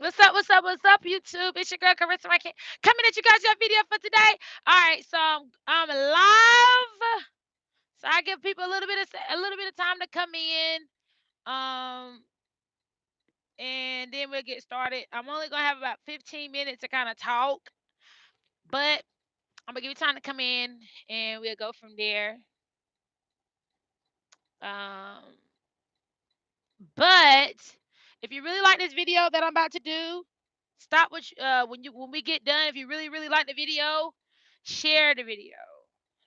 What's up? What's up? What's up, YouTube? It's your girl Carissa Rankin coming at you guys your video for today. All right, so I'm live, so I give people a little bit of time to come in, um, and then we'll get started. I'm only gonna have about 15 minutes to kind of talk, but I'm gonna give you time to come in, and we'll go from there. Um, but if you really like this video that I'm about to do, stop when we get done. If you really like the video, share the video.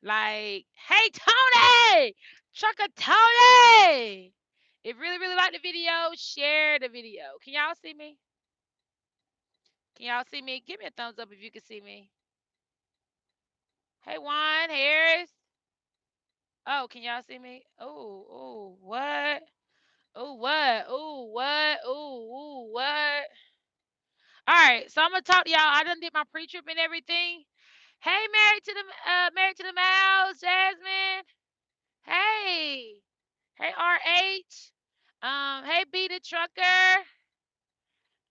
Like, hey Tony, Trucker Tony. If you really like the video, share the video. Can y'all see me? Can y'all see me? Give me a thumbs up if you can see me. Hey Juan Harris. Oh, can y'all see me? Oh, what? Oh, what? Oh, what? Oh, what? All right, so I'm gonna talk to y'all. I done did my pre-trip and everything. Hey, married to the mouse, Jasmine. Hey, hey, RH. Hey, B the trucker.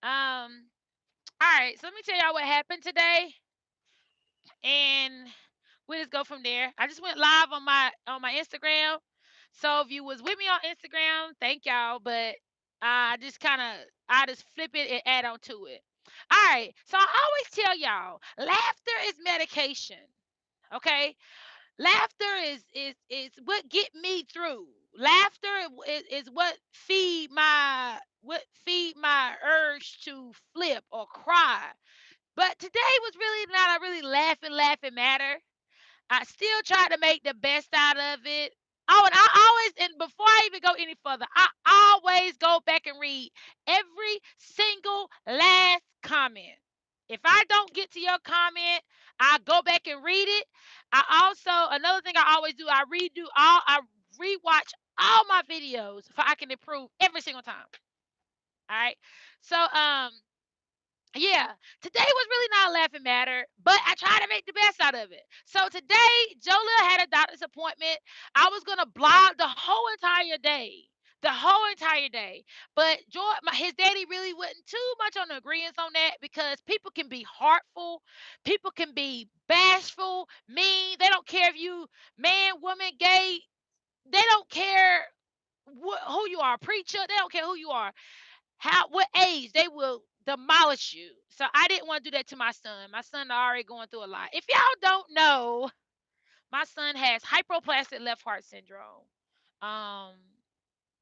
All right. So let me tell y'all what happened today, and we'll just go from there. I just went live on my Instagram. So if you was with me on Instagram, thank y'all. But I just flip it and add on to it. All right. So I always tell y'all, laughter is medication. Okay, laughter is what get me through. Laughter is what feed my urge to flip or cry. But today was really not a really laughing matter. I still try to make the best out of it. Oh, and I always, and before I even go any further, I always go back and read every single last comment. If I don't get to your comment, I go back and read it. Another thing I always do, I rewatch all my videos so I can improve every single time. All right. So, yeah, today was really not a laughing matter, but I tried to make the best out of it. So today, Jolia had a doctor's appointment. I was gonna blog the whole entire day, But his daddy really wasn't too much on the agreement on that because people can be heartful, people can be bashful, mean. They don't care if you man, woman, gay. They don't care who you are, preacher. They don't care who you are, what age. They will demolish you. So I didn't want to do that to my son. My son already going through a lot. If y'all don't know, my son has hypoplastic left heart syndrome. um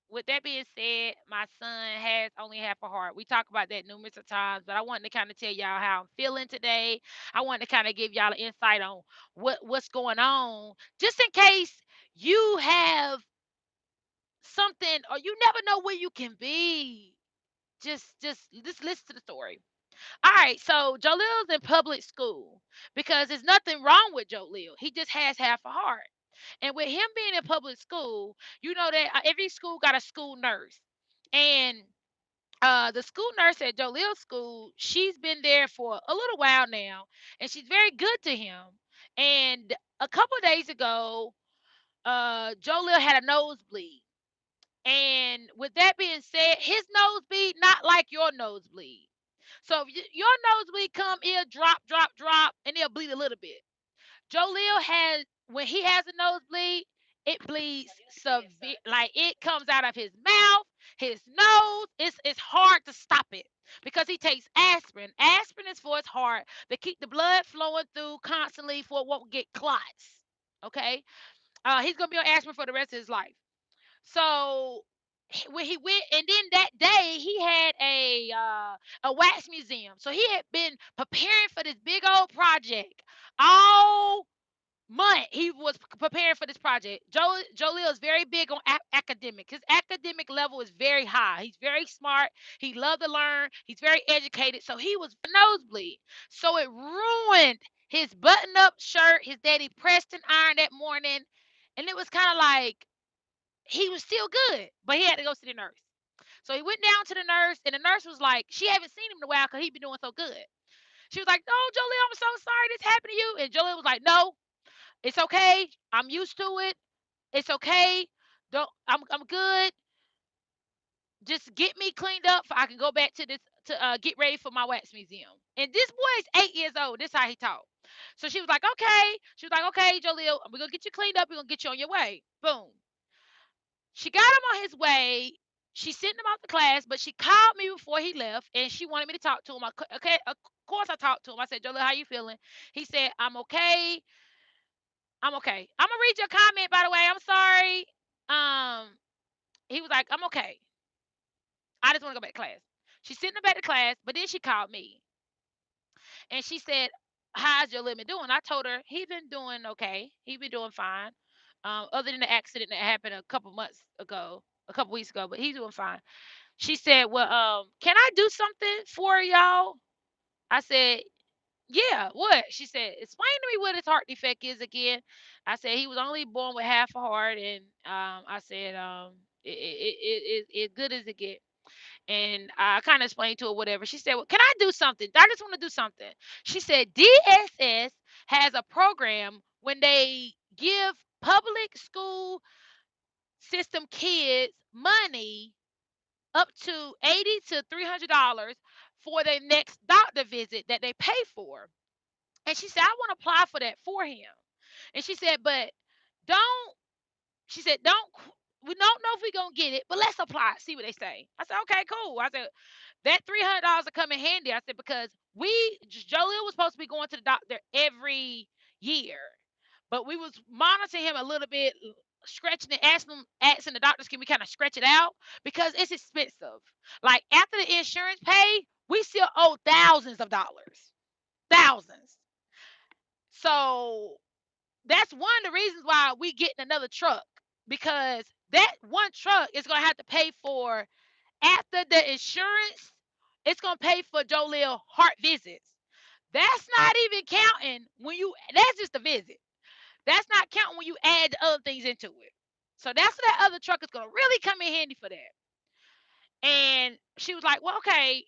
with that being said, my son has only half a heart. We talk about that numerous of times, but I wanted to kind of tell y'all how I'm feeling today. I wanted to kind of give y'all an insight on what's going on, just in case you have something or you never know where you can be. Just listen to the story. All right, so Jalil's in public school because there's nothing wrong with Jalil. He just has half a heart. And with him being in public school, you know that every school got a school nurse. And the school nurse at Jalil's school, she's been there for a little while now, and she's very good to him. And a couple of days ago, Jalil had a nosebleed. And with that being said, his nosebleed not like your nosebleed. So if your nosebleed come, it'll drop, and it'll bleed a little bit. Joleel has when he has a nosebleed, it bleeds severe, like it comes out of his mouth, his nose. It's hard to stop it because he takes aspirin. Aspirin is for his heart to keep the blood flowing through constantly for it won't get clots. Okay, he's gonna be on aspirin for the rest of his life. So when he went, and then that day he had a wax museum. So he had been preparing for this big old project all month. He was preparing for this project. Jolie is very big on academic. His academic level is very high. He's very smart. He loved to learn. He's very educated. So he was nosebleed. So it ruined his button-up shirt. His daddy pressed and ironed that morning, and it was kind of like he was still good, but he had to go see the nurse. So he went down to the nurse, and the nurse was like, she haven't seen him in a while because he been doing so good. She was like, "No, Jolie, I'm so sorry this happened to you." And Jolie was like, "No, it's okay. I'm used to it. It's okay. Don't I'm good. Just get me cleaned up so I can go back to get ready for my wax museum. And this boy is 8 years old. This is how he talked. So she was like, okay. She was like, okay, Jaleel, we're gonna get you cleaned up. We're gonna get you on your way. Boom. She got him on his way. She sent him out the class, but she called me before he left, and she wanted me to talk to him. Okay, of course I talked to him. I said, Jaleel, how you feeling? He said, I'm okay. I'm okay. I'm gonna read your comment, by the way. I'm sorry. He was like, I'm okay. I just want to go back to class. She sent him back to class, but then she called me and she said, how's your limit doing? I told her he been doing okay. He been doing fine. Other than the accident that happened a couple months ago, a couple weeks ago, but he's doing fine. She said, well, can I do something for y'all? I said, yeah, what? She said, explain to me what his heart defect is again. I said, he was only born with half a heart. And I said, it good as it get. And I kind of explained to her whatever. She said, well, can I do something? I just want to do something. She said, DSS has a program when they give public school system kids money up to 80 to $300 for their next doctor visit that they pay for. And she said, I want to apply for that for him. And she said, but don't, she said, don't, we don't know if we're going to get it, but let's apply, see what they say. I said, okay, cool. I said, that $300 will come in handy. I said, because Jolene was supposed to be going to the doctor every year, but we was monitoring him a little bit, stretching and asking the doctors, can we kind of stretch it out? Because it's expensive. Like after the insurance pay, we still owe thousands of dollars. Thousands. So that's one of the reasons why we getting another truck, because that one truck is gonna have to pay for, after the insurance, it's gonna pay for Joleel heart visits. That's not even counting when you, that's just a visit. That's not counting when you add the other things into it. So that's that other truck is gonna really come in handy for that. And she was like, well, okay,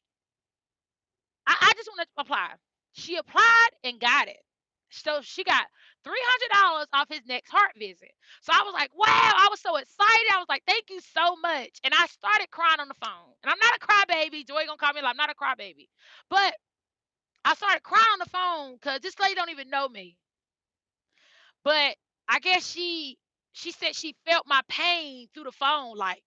I just want to apply. She applied and got it. So she got $300 off his next heart visit. So I was like, wow, I was so excited. I was like, thank you so much. And I started crying on the phone. And I'm not a crybaby. Joy gonna call me like I'm not a crybaby. But I started crying on the phone because this lady don't even know me. But I guess she said she felt my pain through the phone. Like,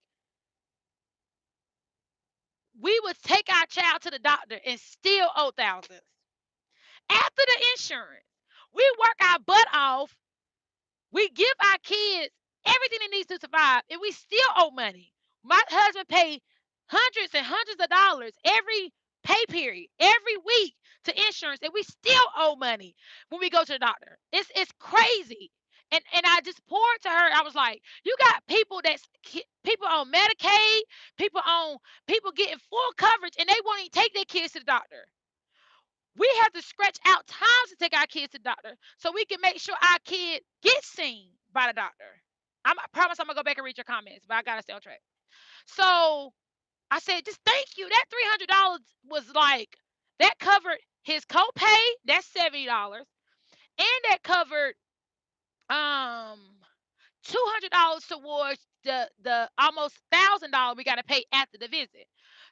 we would take our child to the doctor and still owe thousands. After the insurance, we work our butt off. We give our kids everything they need to survive, and we still owe money. My husband paid hundreds and hundreds of dollars every pay period, every week to insurance, and we still owe money when we go to the doctor. It's crazy. And I just poured to her. I was like, you got people people on Medicaid, people getting full coverage, and they won't even take their kids to the doctor. We have to stretch out times to take our kids to the doctor so we can make sure our kid gets seen by the doctor. I promise I'm gonna go back and read your comments, but I gotta stay on track. So I said, just thank you. That $300 was like, that covered his copay. That's $70, and that covered um $200 towards the almost $1,000 we got to pay after the visit.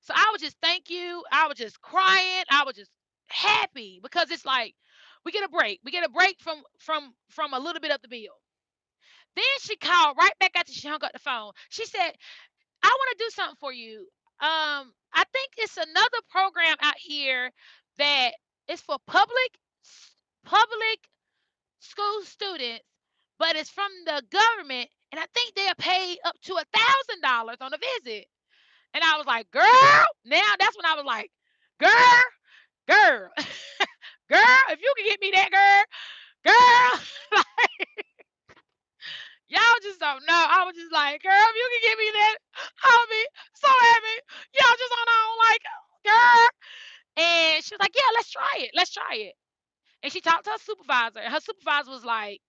So I was just, thank you. I was just crying. I was just happy because it's like we get a break. We get a break from a little bit of the bill. Then she called right back after she hung up the phone. She said, I want to do something for you. I think it's another program out here that is for public school students, but it's from the government, and I think they'll pay up to $1,000 on a visit. And I was like, girl, now that's when I was like, girl, girl, girl, if you can get me that, girl, y'all just don't know. I was just like, girl, if you can get me that, I'll be so happy. Y'all just don't know, like, girl. And she was like, yeah, let's try it. Let's try it. And she talked to her supervisor, and her supervisor was like,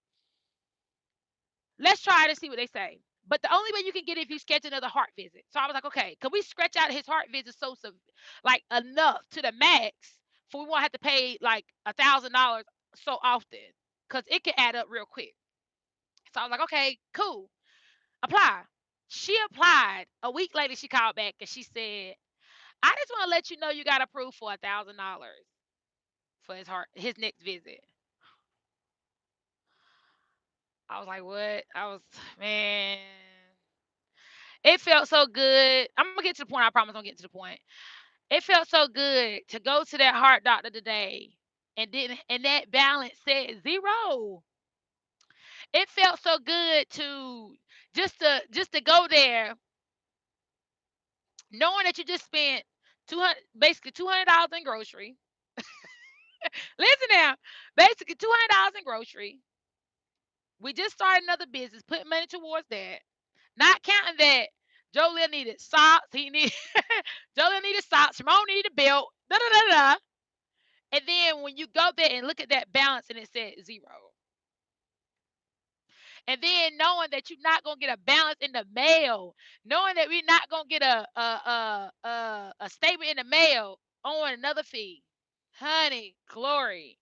let's try to see what they say. But the only way you can get it if you schedule another heart visit. So I was like, okay, can we stretch out his heart visit like enough to the max for we won't have to pay like $1,000 so often, because it can add up real quick. So I was like, okay, cool, apply. She applied. A week later, she called back and she said, I just want to let you know you got approved for $1,000 for his next visit. I was like, what? Man, it felt so good. I'm gonna get to the point. I promise I'm getting to the point. It felt so good to go to that heart doctor today, and that balance said 0. It felt so good to just to go there, knowing that you just spent 200, basically $200 in grocery. Listen now, basically $200 in grocery. We just started another business, putting money towards that. Not counting that Jolene needed socks. Jolene needed socks. Simone needed a belt. Da da da da. And then when you go there and look at that balance and it said 0. And then knowing that you're not gonna get a balance in the mail, knowing that we're not gonna get a statement in the mail on another fee. Honey, glory.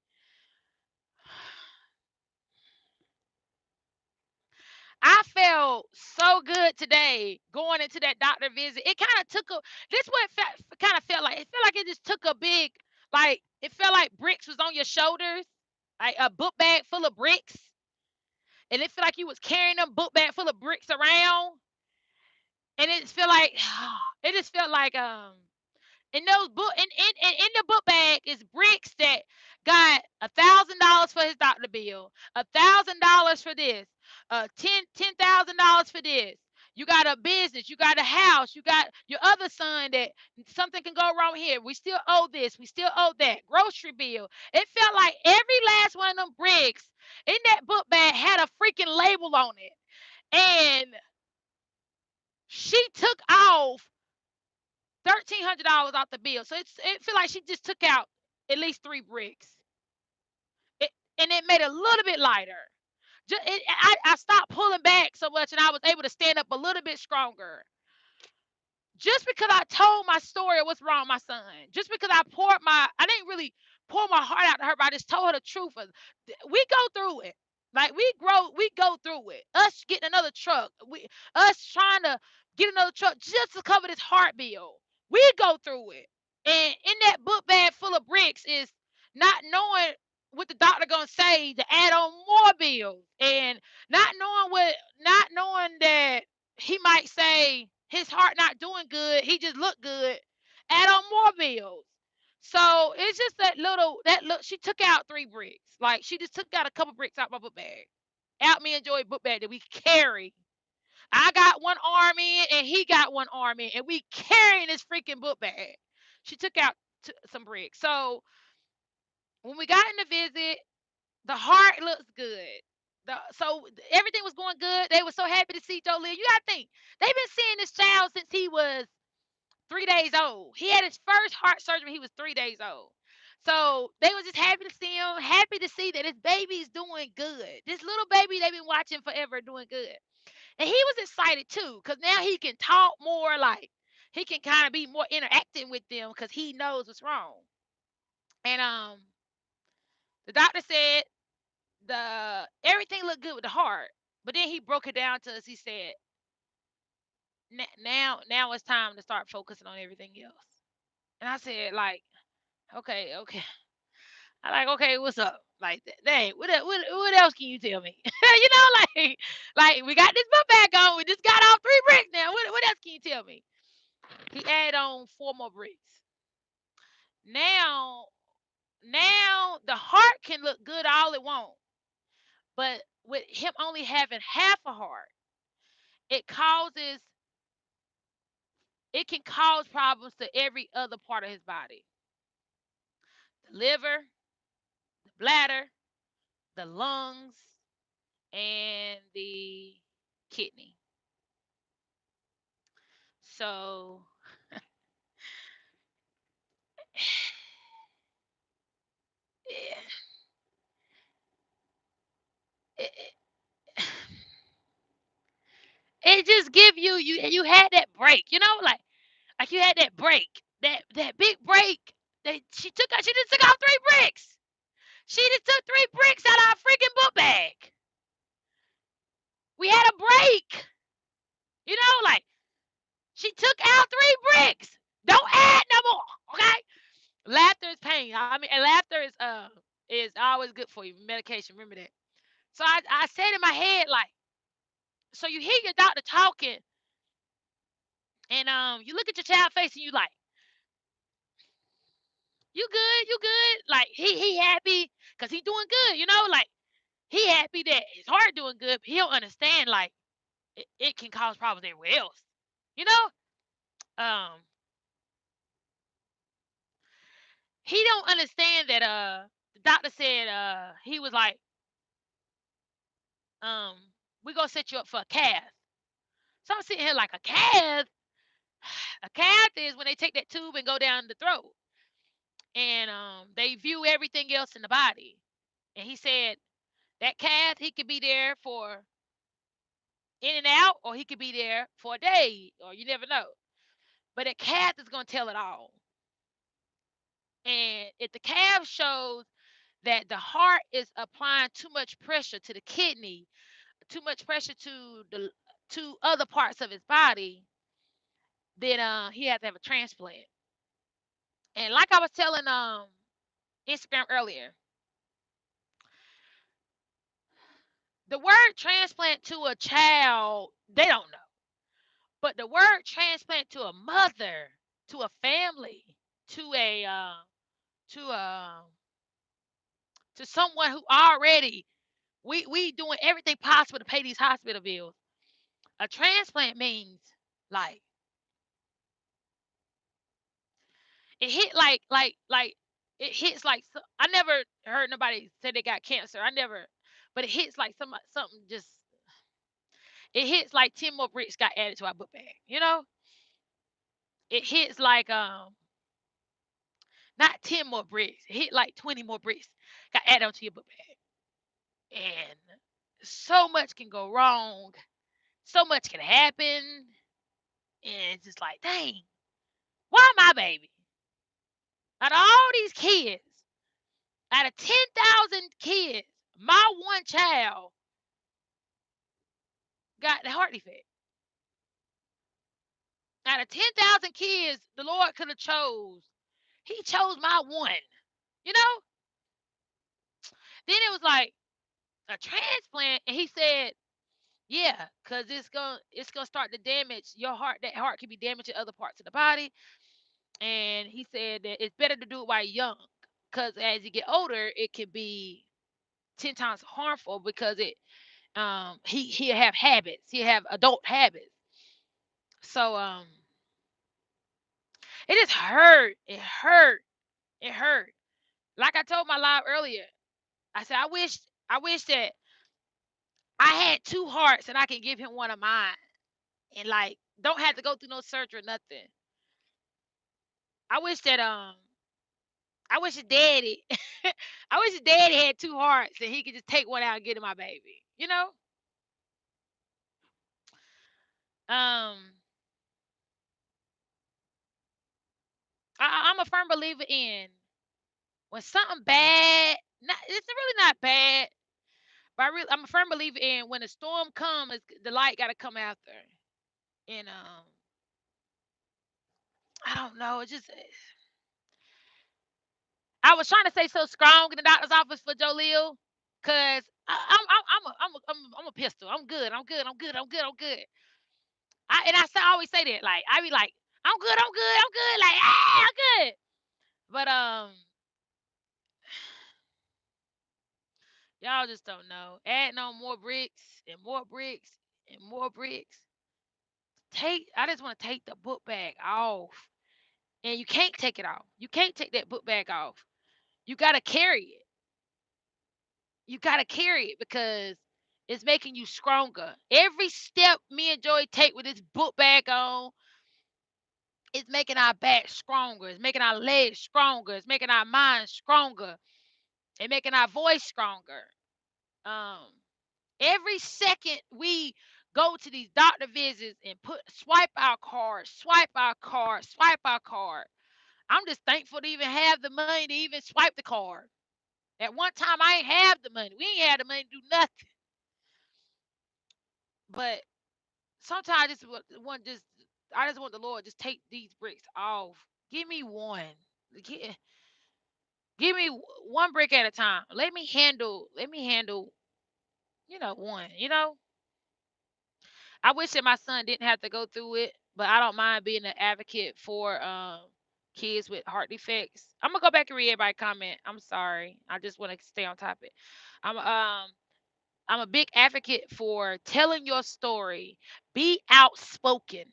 I felt so good today going into that doctor visit. It kind of took a. This what it kind of felt like. It felt like it just took a big, like it felt like bricks was on your shoulders, like a book bag full of bricks, and it felt like you was carrying them book bag full of bricks around, and it felt like it just felt like in those book in the book bag is bricks that got $1,000 for his doctor bill, $1,000 for this, $10,000 for this. You got a business, you got a house, you got your other son that something can go wrong here. We still owe this, we still owe that. Grocery bill. It felt like every last one of them bricks in that book bag had a freaking label on it. And she took off $1,300 off the bill. So it feel like she just took out at least 3 bricks. It, and it made it a little bit lighter. I stopped pulling back so much and I was able to stand up a little bit stronger. Just because I told my story of what's wrong with my son. Just because I didn't really pour my heart out to her, but I just told her the truth. We go through it. Like we go through it. Us getting another truck, us trying to get another truck just to cover this heart bill. We go through it. And in that book bag full of bricks is not knowing what the doctor gonna say to add on more bills, and not knowing that he might say his heart not doing good, he just look good, add on more bills. So it's just that look. She took out 3 bricks. Like she just took out a couple bricks out my book bag, out me and Joy book bag that we carry. I got one arm in and he got one arm in, and we carrying this freaking book bag. She took out some bricks. So when we got in the visit, the heart looks good. So everything was going good. They were so happy to see Jolie. You gotta think, they've been seeing this child since he was 3 days old. He had his first heart surgery when he was 3 days old. So they was just happy to see him, happy to see that his baby's doing good. This little baby they've been watching forever doing good. And he was excited too, because now he can talk more, like he can kind of be more interacting with them because he knows what's wrong. And the doctor said the everything looked good with the heart, but then he broke it down to us. He said, Now it's time to start focusing on everything else." And I said, like, okay, okay. I like, okay, what's up? Like, dang, what else can you tell me? Like we got this book bag on. We just got off 3 bricks now. What else can you tell me? He added on 4 more bricks. Now, now the heart can look good all it wants, but with him only having half a heart, it causes it can cause problems to every other part of his body. The liver, the bladder, the lungs, and the kidney. So it, it just give you had that break, like you had that break, that big break. She just took out 3 bricks. She just took 3 bricks out of our freaking book bag. We had a break. Like she took out 3 bricks. Don't add no dang. I mean, and laughter is always good for you. Medication, remember that. So I said in my head like, so you hear your doctor talking, and you look at your child face and you like, you good. Like he happy because he doing good. Like he happy that his heart doing good. But he don't understand like it can cause problems everywhere else. You know. Um, he don't understand that the doctor said he was like um we gonna set you up for a cath. So I'm sitting here like a cath. A cath is when they take that tube and go down the throat, and they view everything else in the body. And he said that cath he could be there for in and out, or he could be there for a day, or you never know. But a cath is gonna tell it all. And if the cath shows that the heart is applying too much pressure to the kidney, too much pressure to other parts of his body, then he has to have a transplant. And like I was telling Instagram earlier, the word transplant to a child, they don't know. But the word transplant to a mother, to a family, to a to a to someone who already we doing everything possible to pay these hospital bills. A transplant means like it hit like it hits like I never heard nobody say they got cancer. I never, but it hits like something just it hits like 10 more bricks got added to our book bag. It hits like not 10 more bricks. It hit like 20 more bricks got added onto your book bag. And so much can go wrong. So much can happen. And it's just like, dang, why my baby? Out of all these kids, out of 10,000 kids, my one child got the heart defect. Out of 10,000 kids, the Lord could have chose. He chose my one. You know? Then it was like a transplant, and he said, yeah, because it's gonna start to damage your heart. That heart can be damaged in other parts of the body. And he said that it's better to do it while you're young, because as you get older, it can be 10 times harmful because he'll have habits. He'll have adult habits. So it just hurt. It hurt. It hurt. Like I told my live earlier, I said I wish that I had two hearts and I can give him one of mine and like don't have to go through no surgery or nothing. I wish that I wish his daddy I wish his daddy had two hearts and he could just take one out and get to my baby. Um I'm a firm believer in when something bad, not it's really not bad, but I'm a firm believer in when a storm comes, the light got to come after. And I don't know, it just I was trying to say so strong in the doctor's office for Joleel, cause I'm a pistol. I'm good. I'm good. I'm good. I'm good. I'm good. I always say that. Like I be like, I'm good. I'm good. I'm good. Like I'm good. But y'all just don't know. Adding on more bricks and more bricks and more bricks. I just want to take the book bag off, and you can't take it off. You can't take that book bag off. You gotta carry it. You gotta carry it because it's making you stronger. Every step me and Joy take with this book bag on, it's making our back stronger. It's making our legs stronger. It's making our minds stronger. It's making our voice stronger. Um, every second we go to these doctor visits and swipe our card, swipe our card, swipe our card. I'm just thankful to even have the money to even swipe the card. At one time, I ain't have the money. We ain't had the money to do nothing. But sometimes I just I just want the Lord just take these bricks off. Give me one. Gi- Give me one brick at a time. Let me handle, one. I wish that my son didn't have to go through it, but I don't mind being an advocate for kids with heart defects. I'm gonna go back and read everybody comment. I'm sorry. I just want to stay on topic. I'm a big advocate for telling your story. Be outspoken.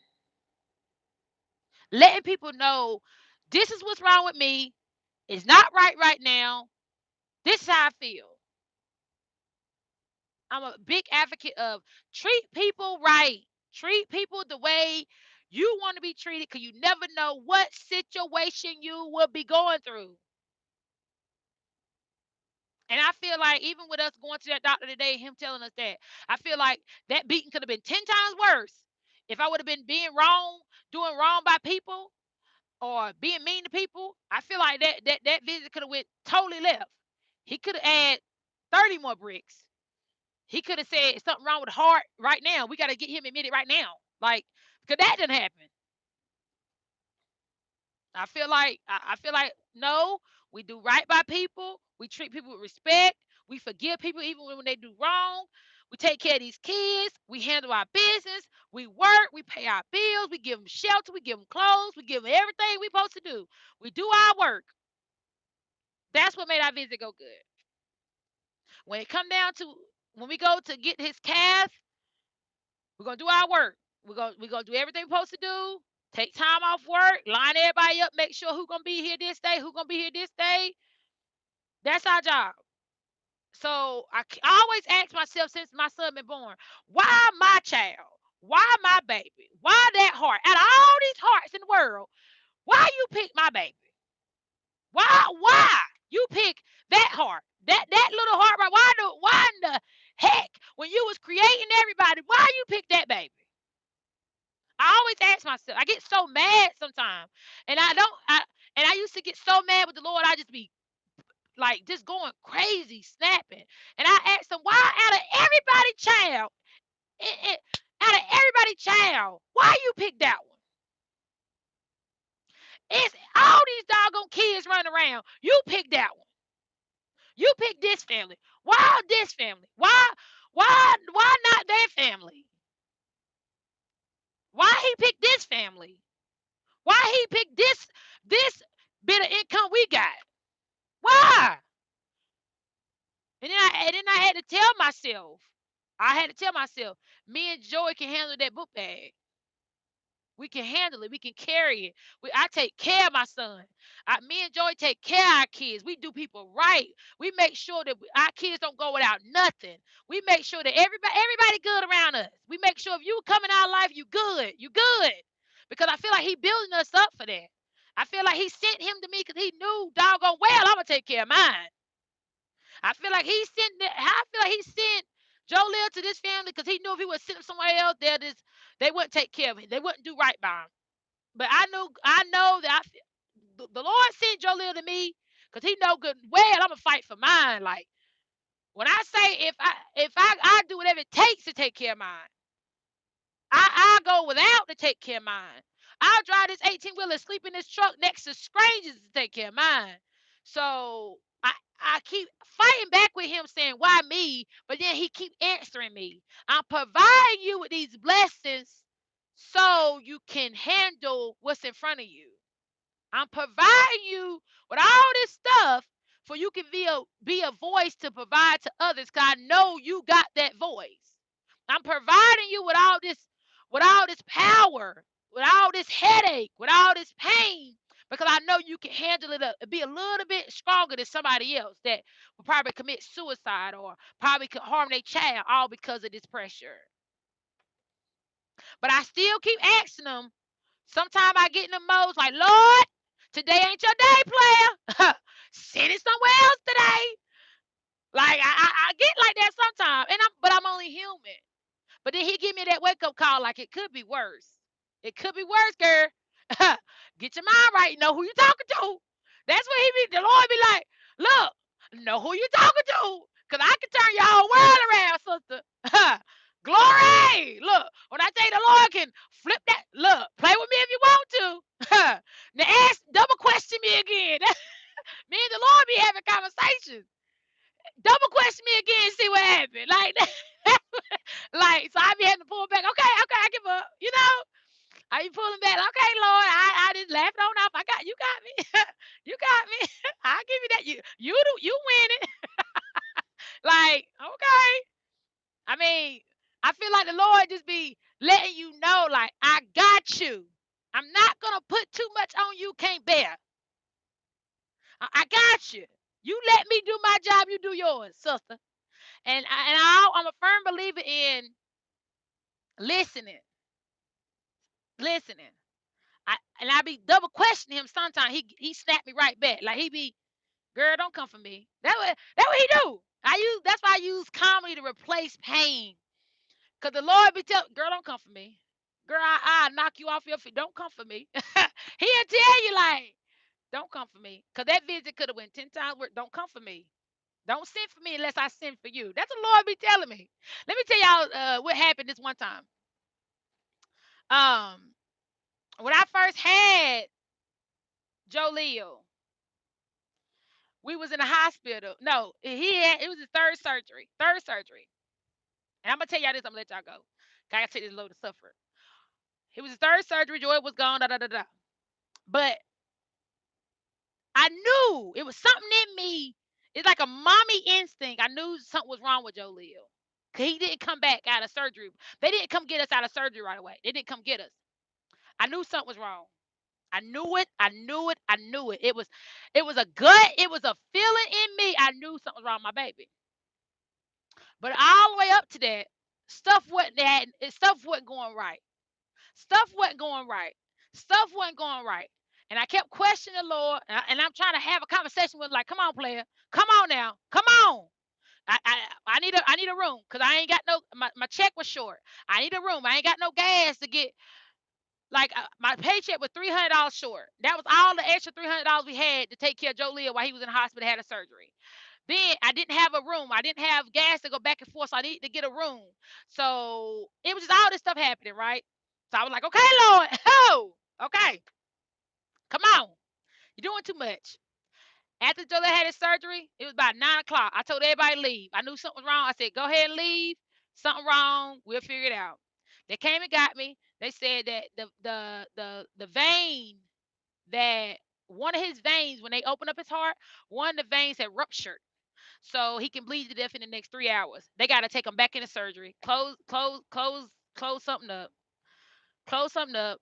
Letting people know this is what's wrong with me. It's not right now. This is how I feel. I'm a big advocate of treat people right. Treat people the way you want to be treated because you never know what situation you will be going through. And I feel like even with us going to that doctor today, him telling us that, I feel like that beating could have been 10 times worse if I would have been being wrong, doing wrong by people, or being mean to people. I feel like that visit could have went totally left. He could have had 30 more bricks. He could have said something wrong with the heart right now. We got to get him admitted right now. Like, because that didn't happen. I feel like no, we do right by people. We treat people with respect. We forgive people even when they do wrong. We take care of these kids. We handle our business. We work. We pay our bills. We give them shelter. We give them clothes. We give them everything we're supposed to do. We do our work. That's what made our visit go good. When it come down to when we go to get his cast, we're gonna do our work. We're gonna do everything we're supposed to do. Take time off work, line everybody up, make sure who's gonna be here this day, who's gonna be here this day. That's our job. So I always ask myself since my son been born, why my child? Why my baby? Why that heart? Out of all these hearts in the world, why you pick my baby? Why you pick that heart? That little heart, right? Why in the heck when you was creating everybody, why you pick that baby? I always ask myself. I get so mad sometimes, and I don't. And I used to get so mad with the Lord. I just be like just going crazy, snapping. And I asked him, why out of everybody child, out of everybody child, why you pick that one? It's all these doggone kids running around. You pick that one. You pick this family. Why this family? Why not their family? Why he picked this family? Why he picked this bit of income we got? Why? And then I had to tell myself. I had to tell myself, me and Joey can handle that book bag. We can handle it. We can carry it. I take care of my son. Me and Joey take care of our kids. We do people right. We make sure that our kids don't go without nothing. We make sure that everybody good around us. We make sure if you come in our life, you good. You good. Because I feel like he building us up for that. I feel like he sent him to me because he knew doggone well I'm gonna take care of mine. I feel like he sent Joe Lil to this family because he knew if he was sent somewhere else, they wouldn't take care of him. They wouldn't do right by him. But I know that the Lord sent Joe Lil to me because he know good well I'm gonna fight for mine. Like when I say if I do whatever it takes to take care of mine, I go without to take care of mine. I'll drive this 18 wheeler, sleep in this truck next to strangers to take care of mine. So I keep fighting back with him saying, why me? But then he keep answering me. I'm providing you with these blessings so you can handle what's in front of you. I'm providing you with all this stuff for you can be a voice to provide to others because I know you got that voice. I'm providing you with all this power, with all this headache, with all this pain, because I know you can handle it up, be a little bit stronger than somebody else that will probably commit suicide or probably could harm their child all because of this pressure. But I still keep asking them. Sometimes I get in the modes like, Lord, today ain't your day, player. Send it somewhere else today. Like I get like that sometimes, but I'm only human. But then he give me that wake up call like it could be worse. It could be worse, girl. Get your mind right. Know who you talking to. That's what the Lord be like, look, know who you talking to. Cause I can turn your whole world around, sister. Glory. Look, when I say the Lord can flip that, look, play with me if you want to. Now double question me again. Me and the Lord be having conversations. Double question me again, see what happened. Like, like, so I be having to pull back. Okay, okay, I give up. You know, I be pulling back. Okay, Lord, I just laughed on off. I got you, got me, you got me. I'll give you that. You win it. Like, okay. I mean, I feel like the Lord just be letting you know, like, I got you. I'm not gonna put too much on you can't bear. I got you. You let me do my job, you do yours, sister. I'm a firm believer in listening, listening. I be double questioning him sometimes. He snapped me right back. Like he be, girl, don't come for me. That what he do. That's why I use comedy to replace pain. Cause the Lord be telling, girl, don't come for me. Girl, I knock you off your feet. Don't come for me. He'll tell you like, don't come for me. Cause that visit could have went 10 times worse. Don't come for me. Don't send for me unless I send for you. That's what the Lord be telling me. Let me tell y'all what happened this one time. Um, when I first had Joe Leo, we was in the hospital. No, it was his third surgery. Third surgery. And I'm gonna tell y'all this, I'm gonna let y'all go. I gotta take this load of suffer. It was his third surgery, Joy was gone, da da da da. But I knew it was something in me. It's like a mommy instinct. I knew something was wrong with Joe Leo. Cause he didn't come back out of surgery. They didn't come get us out of surgery right away. They didn't come get us. I knew something was wrong. I knew it. I knew it. I knew it. It was a gut. It was a feeling in me. I knew something was wrong with my baby. But all the way up to that, stuff wasn't going right. Stuff wasn't going right. Stuff wasn't going right. And I kept questioning the Lord, and I'm trying to have a conversation with him, like, come on, player. Come on now. Come on. I need a room because I ain't got my check was short. I need a room. I ain't got no gas to get like my paycheck was $300 short. That was all the extra $300 we had to take care of Joe Leo while he was in the hospital, had a surgery. Then I didn't have a room. I didn't have gas to go back and forth, so I needed to get a room. So it was just all this stuff happening, right? So I was like, okay, Lord, oh, okay, come on, you're doing too much. After Joe had his surgery, it was about 9 o'clock. I told everybody to leave. I knew something was wrong. I said, go ahead and leave. Something wrong. We'll figure it out. They came and got me. They said that the vein that one of his veins, when they opened up his heart, one of the veins had ruptured. So he can bleed to death in the next 3 hours. They got to take him back into surgery, close something up, close something up,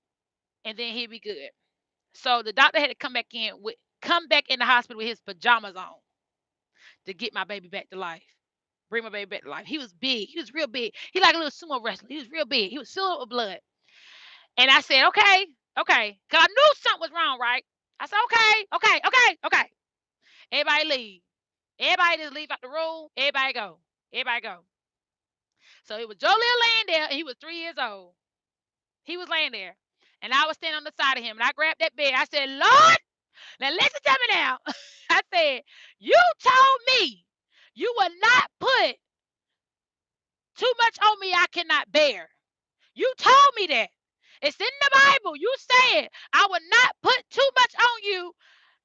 and then he'll be good. So the doctor had to come back in the hospital with his pajamas on to get my baby back to life. Bring my baby back to life. He was big. He was real big. He like a little sumo wrestler. He was real big. He was filled with blood. And I said, okay, okay. Because I knew something was wrong, right? I said, okay, okay, okay, okay. Everybody leave. Everybody just leave out the room. Everybody go. Everybody go. So it was Joe laying there, and he was 3 years old. He was laying there. And I was standing on the side of him. And I grabbed that bed. I said, Lord, now listen to me now. I said, you told me you would not put too much on me I cannot bear. You told me that. It's in the Bible. You said I would not put too much on you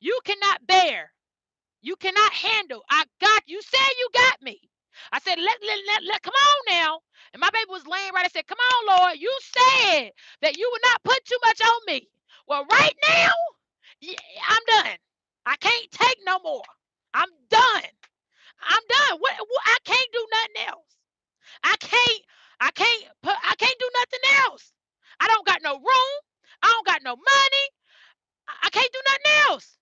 you cannot bear. You cannot handle. I got you. Said you got me. I said, come on now. And my baby was laying right. I said, come on, Lord. You said that you would not put too much on me. Well, right now, I'm done. I can't take no more. I'm done. I'm done. What I can't do nothing else. I can't, I can't do nothing else. I don't got no room. I don't got no money. I can't do nothing else.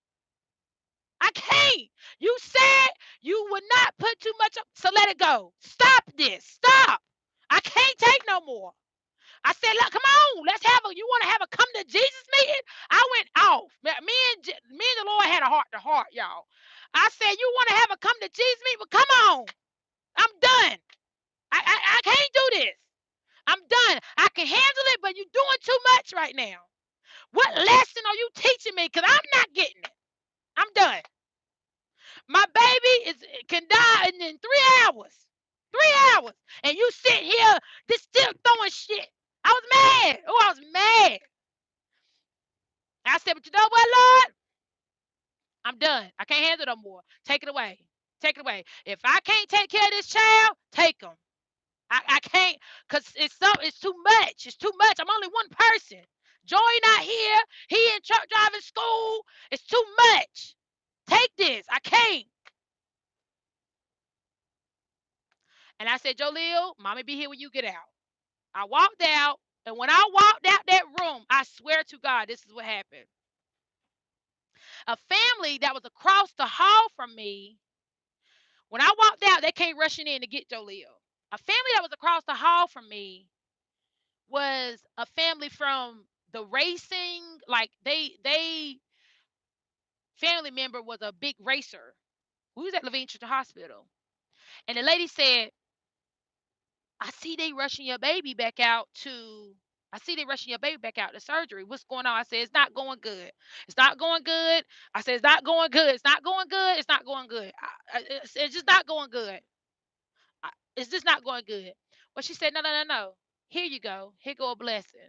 I can't. You said you would not put too much up, so let it go. Stop this. Stop. I can't take no more. I said, look, come on, you want to have a come to Jesus meeting? I went off. Me and the Lord had a heart to heart, y'all. I said, you want to have a come to Jesus meeting? Well, come on. I'm done. I can't do this. I'm done. I can handle it, but you're doing too much right now. What lesson are you teaching me? Because I'm not getting it. I'm done. My baby can die in 3 hours. 3 hours. And you sit here just still throwing shit. I was mad. Oh, I was mad. I said, but you know what, Lord? I'm done. I can't handle no more. Take it away. Take it away. If I can't take care of this child, take him. I can't, because it's too much. It's too much. I'm only one person. Joy not here. He in truck driving school. It's too much. Take this. I can't. And I said, Joleel, mommy be here when you get out. I walked out, and when I walked out that room, I swear to God, this is what happened. A family that was across the hall from me, when I walked out, they came rushing in to get Joleel. A family that was across the hall from me was a family from the racing, like they family member was a big racer who was at Levine Church Hospital. And the lady said, I see they rushing your baby back out to I see they rushing your baby back out to surgery. What's going on? I said, it's not going good. It's not going good. I said, it's not going good. It's not going good. It's not going good. It's just not going good. It's just not going good. Well, she said, no, no, no, no. Here you go. Here go a blessing.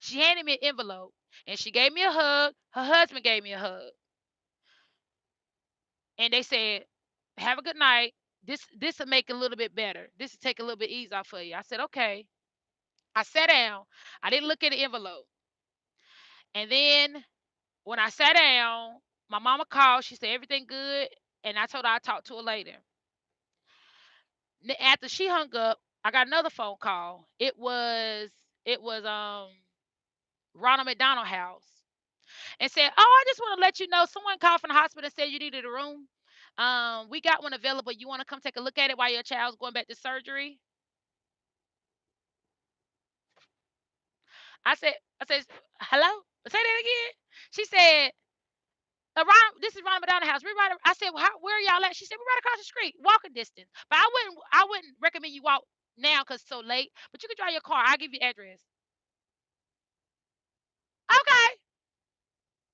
She handed me an envelope and she gave me a hug. Her husband gave me a hug. And they said, have a good night. This will make it a little bit better. This will take a little bit ease off for you. I said, okay. I sat down. I didn't look at the envelope. And then when I sat down, my mama called. She said, everything good? And I told her I'd talk to her later. After she hung up, I got another phone call. It was Ronald McDonald House, and said, "Oh, I just want to let you know someone called from the hospital and said you needed a room. We got one available. You want to come take a look at it while your child's going back to surgery?" I said, "I said, hello. Say that again." She said, This is Ronald McDonald House. We're right. I said, well, where are y'all at? She said, we're right across the street, walking distance. But I wouldn't recommend you walk now because it's so late. But you can drive your car. I'll give you the address. Okay.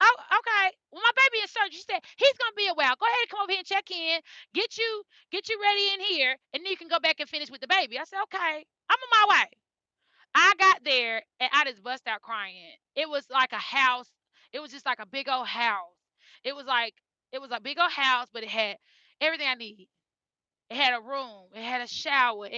Oh, okay. Well, my baby in surgery. She said he's gonna be a while. Go ahead and come over here and check in. Get you get you ready in here, and then you can go back and finish with the baby. I said, okay. I'm on my way. I got there and I just bust out crying. It was like a house. It was just like a big old house. It was like it was a big old house, but it had everything I need. It had a room. It had a shower.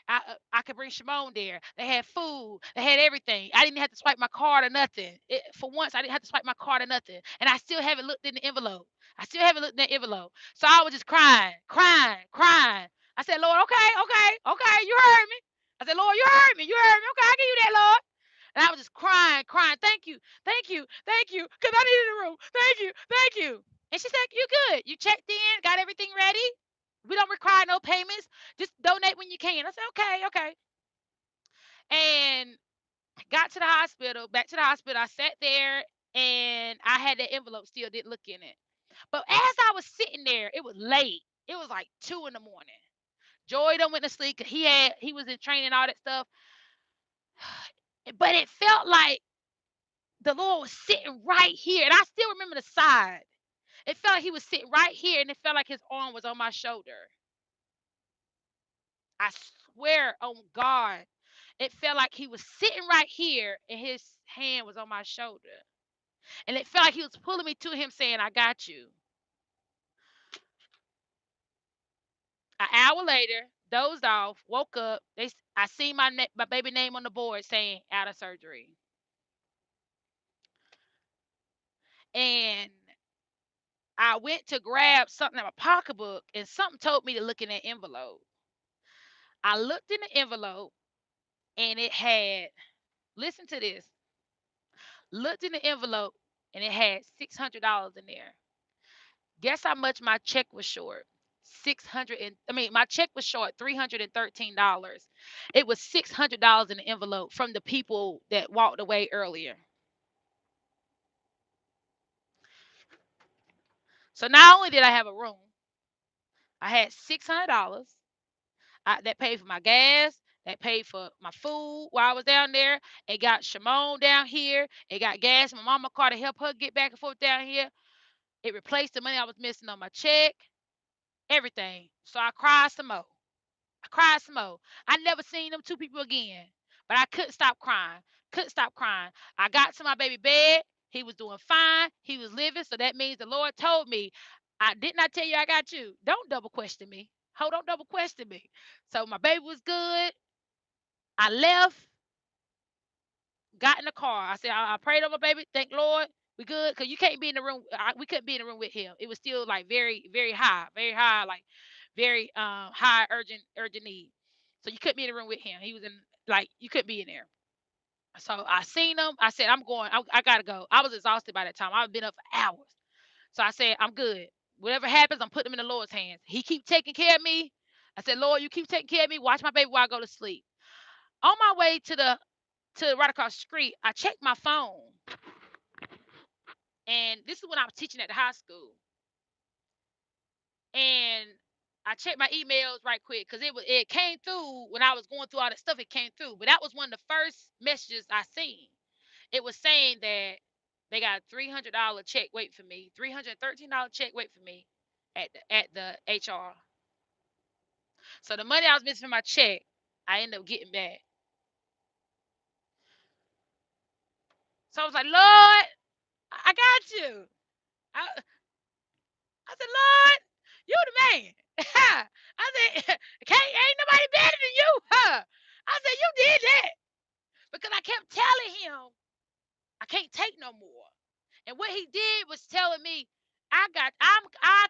I could bring Shimon there. They had food. They had everything. I didn't have to swipe my card or nothing. For once, I didn't have to swipe my card or nothing. And I still haven't looked in the envelope. I still haven't looked in the envelope. So I was just crying, crying, crying. I said, Lord, okay, okay, okay, you heard me. I said, Lord, you heard me. You heard me. Okay, I give you that, Lord. And I was just crying, crying. Thank you, thank you, thank you, because I needed a room. Thank you, thank you. And she said, you good. You checked in, got everything ready. We don't require no payments. Just donate when you can. I said, okay, okay. And got to the hospital, back to the hospital. I sat there and I had that envelope still, didn't look in it. But as I was sitting there, it was late. It was like 2 in the morning. Joy done went to sleep because he was in training, all that stuff. But it felt like the Lord was sitting right here. And I still remember the side. It felt like he was sitting right here and it felt like his arm was on my shoulder. I swear on God, it felt like he was sitting right here and his hand was on my shoulder. And it felt like he was pulling me to him saying, I got you. An hour later, dozed off, woke up. I seen my baby name on the board saying out of surgery. And I went to grab something in my pocketbook and something told me to look in that envelope. I looked in the envelope and it had, listen to this, looked in the envelope and it had $600 in there. Guess how much my check was short? 600 and I mean my check was short $313. It was $600 in the envelope from the people that walked away earlier. So not only did I have a room, I had $600 that paid for my gas, that paid for my food while I was down there. It got Shimon down here. It got gas in my mama car to help her get back and forth down here. It replaced the money I was missing on my check, everything. So I cried some more. I cried some more. I never seen them two people again. But I couldn't stop crying. Couldn't stop crying. I got to my baby bed. He was doing fine. He was living. So that means the Lord told me, I did not tell you I got you. Don't double question me. Hold on, double question me. So my baby was good. I left, got in the car. I said, I prayed over my baby. Thank Lord. We good. Because you can't be in the room. We couldn't be in the room with him. It was still like very, very high, like very high urgent need. So you couldn't be in the room with him. He was in, like, you couldn't be in there. So I seen him. I said, I'm going. I gotta go. I was exhausted by that time. I've been up for hours. So I said, I'm good. Whatever happens, I'm putting him in the Lord's hands. He keep taking care of me. I said, Lord, you keep taking care of me. Watch my baby while I go to sleep. On my way to right across the street, I checked my phone, and this is when I was teaching at the high school. And I checked my emails right quick because it came through when I was going through all that stuff. It came through, but that was one of the first messages I seen. It was saying that they got a $300 check wait for me, $313 check wait for me at the HR. So the money I was missing from my check, I ended up getting back. So I was like, Lord, I got you. I, I said, Lord, you the man. I said, ain't nobody better than you. Huh? I said, you did that. Because I kept telling him, I can't take no more. And what he did was telling me, I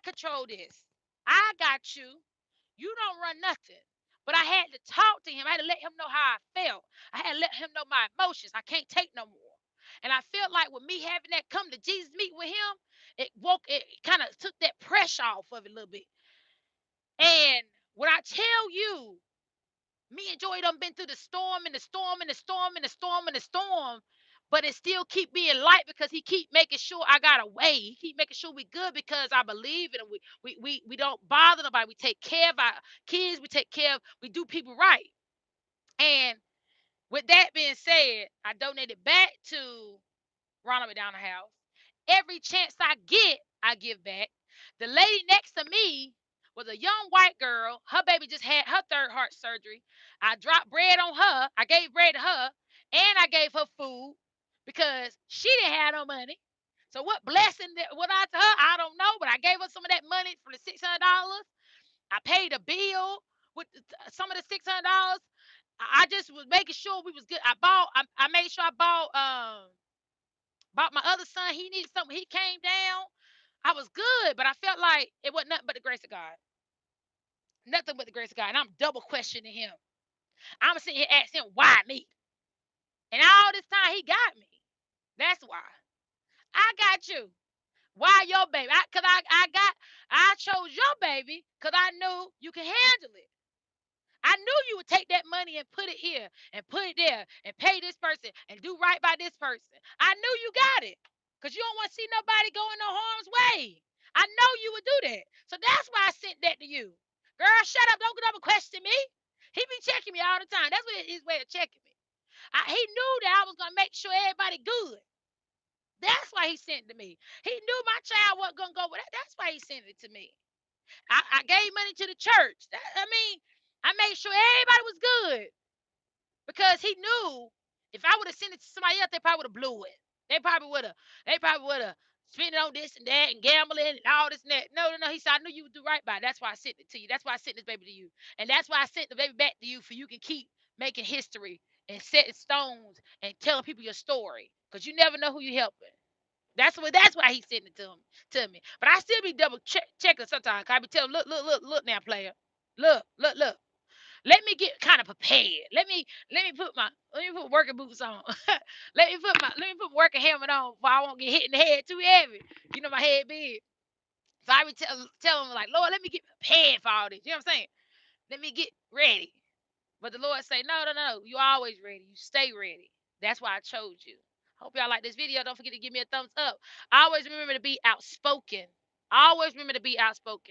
control this. I got you. You don't run nothing. But I had to talk to him. I had to let him know how I felt. I had to let him know my emotions. I can't take no more. And I felt like with me having that come to Jesus meet with him, it kind of took that pressure off of it a little bit. And when I tell you, me and Joy done been through the storm and the storm and the storm and the storm and the storm, but it still keep being light because he keep making sure I got a way. He keep making sure we good because I believe in him. We don't bother nobody. We take care of our kids. We take care of, we do people right. And with that being said, I donated back to Ronald McDonald House. Every chance I get, I give back. The lady next to me was a young white girl. Her baby just had her third heart surgery. I dropped bread on her. I gave bread to her, and I gave her food because she didn't have no money. So what blessing that what I to her, I don't know, but I gave her some of that money for the $600. I paid a bill with some of the $600. I just was making sure we was good. I made sure I bought my other son. He needed something. He came down. I was good, but I felt like it wasn't nothing but the grace of God. Nothing but the grace of God. And I'm double questioning him. I'm sitting here asking him, why me? And all this time he got me. That's why. I got you. Why your baby? I chose your baby because I knew you can handle it. I knew you would take that money and put it here and put it there and pay this person and do right by this person. I knew you got it because you don't want to see nobody go in no harm's way. I know you would do that. So that's why I sent that to you. Girl, shut up. Don't get up and question me. He be checking me all the time. That's what his way of checking me. He knew that I was going to make sure everybody good. That's why he sent it to me. He knew my child wasn't going to go with that. That's why he sent it to me. I gave money to the church. I made sure everybody was good because he knew if I would have sent it to somebody else, they probably would have blew it. They probably would have spent it on this and that and gambling and all this and that. No, no, no. He said, I knew you would do right by it. That's why I sent it to you. That's why I sent this baby to you. And that's why I sent the baby back to you for you can keep making history and setting stones and telling people your story. Because you never know who you're helping. That's why he sent it to me. But I still be double checking sometimes. I be telling, look now, player. Look. Let me get kind of prepared. Let me put working boots on. Let me put working helmet on so I won't get hit in the head too heavy. You know my head big. So I be tell him like, Lord, let me get prepared for all this. You know what I'm saying? Let me get ready. But the Lord say, no. You always ready. You stay ready. That's why I chose you. Hope y'all like this video. Don't forget to give me a thumbs up. Always remember to be outspoken. Always remember to be outspoken.